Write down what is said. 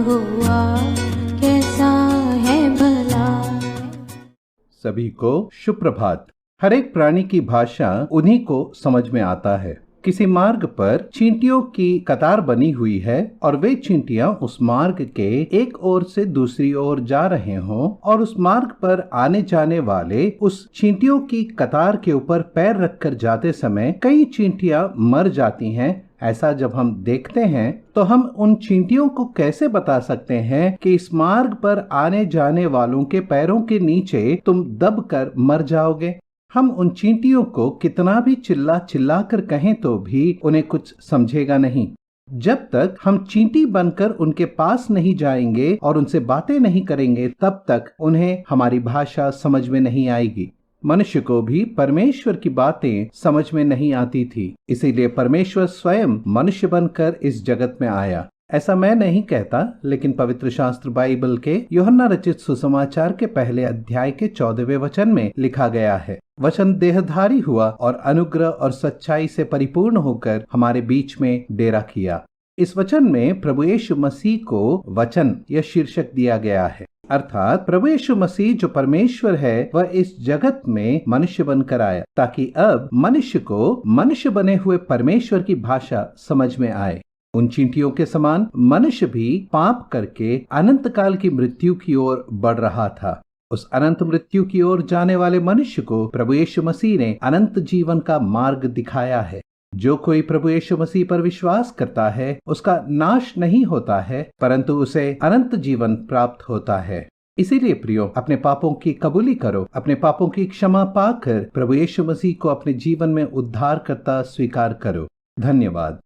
हुआ कैसा है भला। सभी को सुप्रभात। हर एक प्राणी की भाषा उन्हीं को समझ में आता है। किसी मार्ग पर चींटियों की कतार बनी हुई है और वे चींटियां उस मार्ग के एक ओर से दूसरी ओर जा रहे हों और उस मार्ग पर आने जाने वाले उस चींटियों की कतार के ऊपर पैर रखकर जाते समय कई चींटियां मर जाती हैं। ऐसा जब हम देखते हैं तो हम उन चींटियों को कैसे बता सकते हैं कि इस मार्ग पर आने जाने वालों के पैरों के नीचे तुम दब कर मर जाओगे। हम उन चींटियों को कितना भी चिल्ला चिल्ला कर कहें तो भी उन्हें कुछ समझेगा नहीं। जब तक हम चींटी बनकर उनके पास नहीं जाएंगे और उनसे बातें नहीं करेंगे तब तक उन्हें हमारी भाषा समझ में नहीं आएगी। मनुष्य को भी परमेश्वर की बातें समझ में नहीं आती थी, इसीलिए परमेश्वर स्वयं मनुष्य बनकर इस जगत में आया। ऐसा मैं नहीं कहता, लेकिन पवित्र शास्त्र बाइबल के यूहन्ना रचित सुसमाचार के पहले अध्याय के 14वें वचन में लिखा गया है, वचन देहधारी हुआ और अनुग्रह और सच्चाई से परिपूर्ण होकर हमारे बीच में डेरा किया। इस वचन में प्रभु यीशु मसीह को वचन यह शीर्षक दिया गया है, अर्थात प्रभु यीशु मसीह जो परमेश्वर है वह इस जगत में मनुष्य बनकर आया ताकि अब मनुष्य को मनुष्य बने हुए परमेश्वर की भाषा समझ में आए। उन चींटियों के समान मनुष्य भी पाप करके अनंत काल की मृत्यु की ओर बढ़ रहा था। उस अनंत मृत्यु की ओर जाने वाले मनुष्य को प्रभु यीशु मसीह ने अनंत जीवन का मार्ग दिखाया है। जो कोई प्रभु यीशु मसीह पर विश्वास करता है उसका नाश नहीं होता है, परंतु उसे अनंत जीवन प्राप्त होता है। इसीलिए प्रियो, अपने पापों की कबूली करो, अपने पापों की क्षमा पाकर प्रभु यीशु मसीह को अपने जीवन में उद्धारकर्ता स्वीकार करो। धन्यवाद।